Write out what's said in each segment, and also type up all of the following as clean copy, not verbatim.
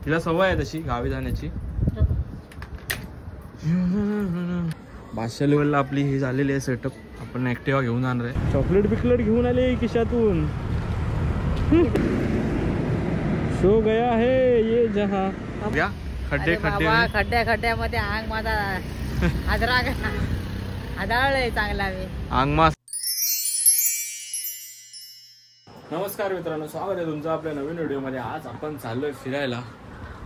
तिला सवय आहे तशी गावी जाण्याची. 500 लेवलला आपली ही झालेली आहे सेटअप. आपण ऍक्टिवा घेऊन जाणार आहे. चॉकलेट बिकलेट घेऊन आले खिशातून. सो गया है ये जहां. खड्डे खड्डे खड्ड्या खड्ड्यामध्ये आंग माझा आदळलंय चांगला मी आंगमा. नमस्कार मित्रांनो, स्वागत आहे तुमचं आपल्या नवीन व्हिडिओमध्ये. आज आपण चाललोय फिरायला.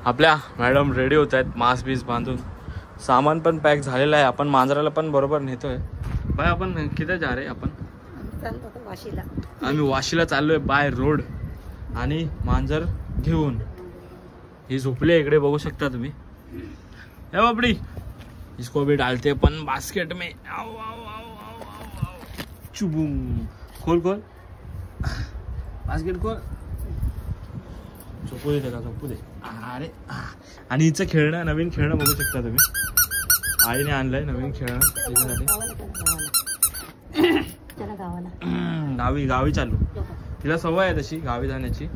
आपल्या मॅडम रेडी होत आहेत मास्क बीस बांधून. सामान पण पॅक झालेलं आहे. आपण मांजराला पण बरोबर नेतोय. बाय आपण किती जा रे? आपण वाशीला. आम्ही वाशीला चाललोय बाय रोड. आणि मांजर घेऊन ही झोपली इकडे बघू शकता तुम्ही. हे बापडी, इसको भी डालते अपन बास्केट में. आओ आओ आओ आओ आओ आओ. चुबूम. खोल खोल बास्केट खोल. झोपू दे का, झोपू दे. अरे आणि हिचं खेळणं, नवीन खेळणं बघू शकता तुम्ही. आईने आणलंय नवीन खेळणं गावी. गावी चालू. तिला सवय आहे तशी गावी जाण्याची.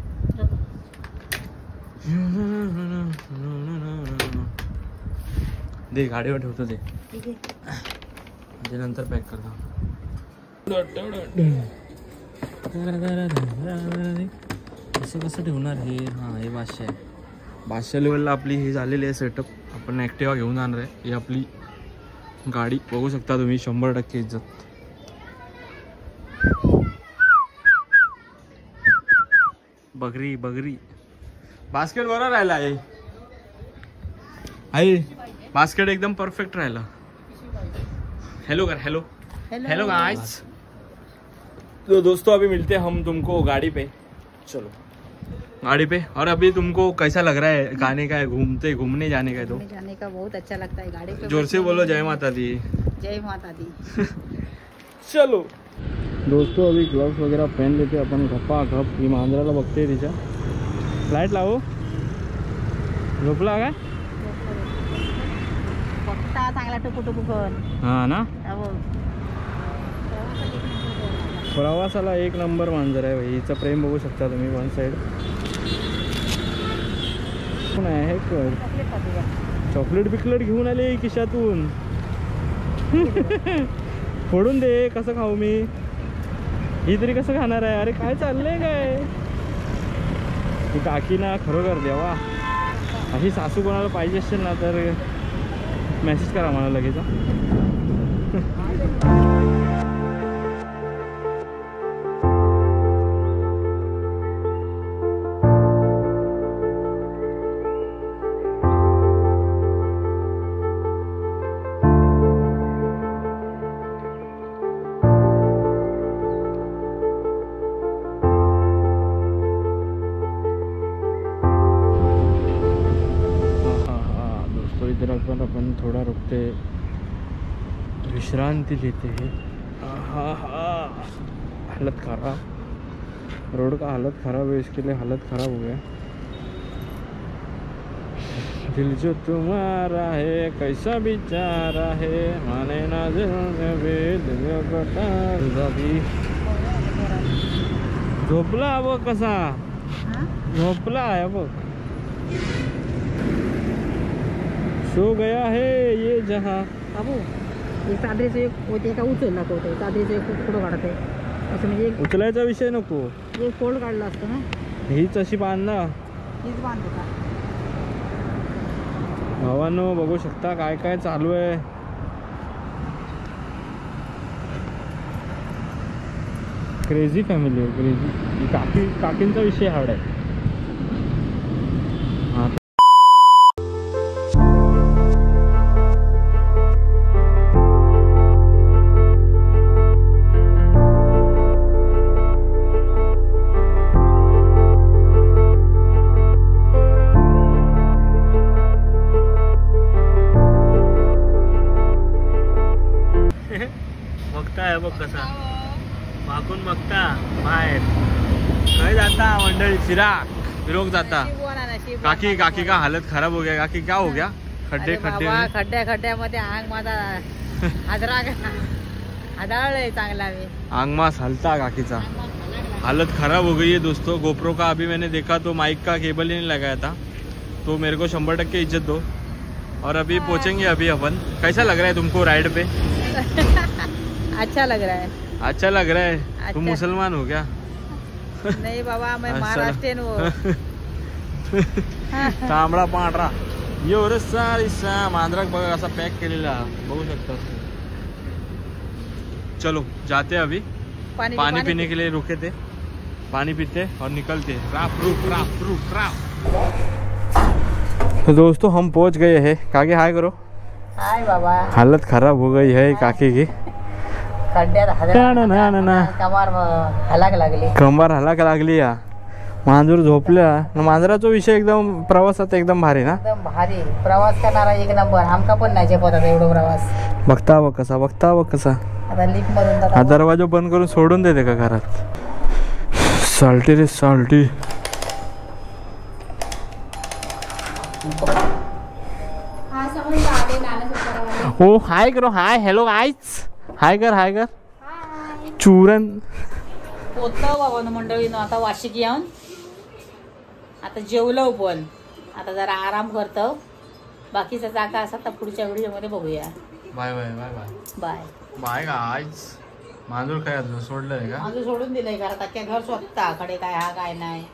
दे गाडीवर ठेवतो ते नंतर पॅक करतो. कसं कसं ठेवणार हे? हां हे 500 आहे. 500 लेवलला आपली ही झालेली आहे सेटअप. आपण ॲक्टिवा घेऊन जाणार आहे. ही आपली गाडी बघू शकता तुम्ही. 100% इज्जत. बगरी बगरी. बास्केट बरोबर राहिला आहे. आई बास्केट एकदम परफेक्ट राहिला. हेलो कर. Hello hello guys. तो दोस्तों अभी मिलते हैं हम तुमको गाड़ी पे. चलो गाड़ी पे. और अभी तुमको कैसा लग रहा है गाने का? घूमने जाने का? तो जाने का बहुत अच्छा लगता है गाड़ी पे. जोर से बोलो. जय माता दी. जय माता दी. चलो दोस्तों अभी ग्लव्स वगैरह पहन लेते अपन. घप्पा घप ही मांजराला बघते तिच्या. लाईट लावू. झोपला काय? चांगला टुकू कर. हा ना. प्रवासाला एक नंबर मांजर आहे. हिचं प्रेम बघू शकता तुम्ही. वन साइड कोण आहे? चॉकलेट बिकलेट घेऊन आले खिशातून. फोडून दे. कसं खाऊ मी? ही तरी कसं खाणार आहे? अरे काय चाललंय काय? ही काकी ना खरोखर देवा. अशी सासू कोणाला पाहिजे असेल ना तर मेसेज करा मला लगेच. अपन थोड़ा रुकते, विश्रांति लेते हैं. हालत खराब. रोड का हालत ख़राब है. इसके लिए हालत ख़राब हो गया. दिल जो तुम्हारा है कैसा बेचारा है. माने ना झोपला बघ कसा. झोपला आहे बघ. सो गया है ये जहां. बाबू एक चादरीचं एक होते का उचलला तो. चादरीचं एक फोटो काढते असं म्हणजे एक उचलायचा विषय नको. एक फोल्ड काढला असतो ना. हीच अशी बांध ना. हीच बांध का भावांनो बघू शकता काय काय चालू आहे. क्रेझी फॅमिली आहे. क्रेझी. काकींचा विषय हार्ड आहे. बघताय बघ कसा मागून बघता बाहेर. काय जाता मंडळी? फिरोग जाता. काकी का हालत खराब हो गया. काकी क्या हो गया? खड्डे खड्ड्या खड्ड्यामध्ये आंग माझा आदळलंय चांगला मी. आंगमास हलता काकीचा. हालत खराब हो गई है दोस्तों. गोप्रो का अभी मैंने देखा तो माइक का केबल ही नहीं लगाया था. तो मेरे को 100% इज्जत दो। और अभी पहुंचेंगे अभी अपन। कैसा लग रहा है तुमको राइड पे? अच्छा लग रहा है। अच्छा लग रहा है। अच्छा। तुम मुसलमान हो क्या? नहीं बाबा, मैं अच्छा। महाराष्ट्रीयन हो। तांबडा पांढरा एवढं सारीसा मांजराक बघा असा पॅक केलेला बघू शकता। चलो जाते हैं अभी। पानी पीने के लिए रुके थे, पानी पीते और निकलते। राफ रूफ राफ रूफ राफ। तो दोस्तों हम पहुंच गए हैं। काके हाय करो। हाय बाबा। हालत खराब हो गई है काके की। कमर हलाक लागली। कंबर हलाक लागली या। मांजूर झोपल्या। मांजराचा विषय एकदम प्रवासात एकदम भारी ना? एकदम भारी प्रवास करणारा एक नंबर। आमका पण नाही झेपत आता एवढा प्रवास। बघता बघ कसा आता लिफ्ट मधून हा दरवाजा बंद करून सोडून देते का घरात? साल्टी रे साल्टी। ओ हाय करो। Hi hello guys. हाय कर चूरन। पोचलो बाबा मंडळीनं आता वाशिक येऊन। आता जेवलो पण आता जरा आराम करतो। बाकीचा जागा असा तर पुढच्या व्हिडिओमध्ये बघूया। Bye bye bye bye bye bye guys. मांजूर काय सोडलंय का? माझं सोडून दिलंय घरात। अख्ख्या घर स्वतः कडे काय हा काय नाही।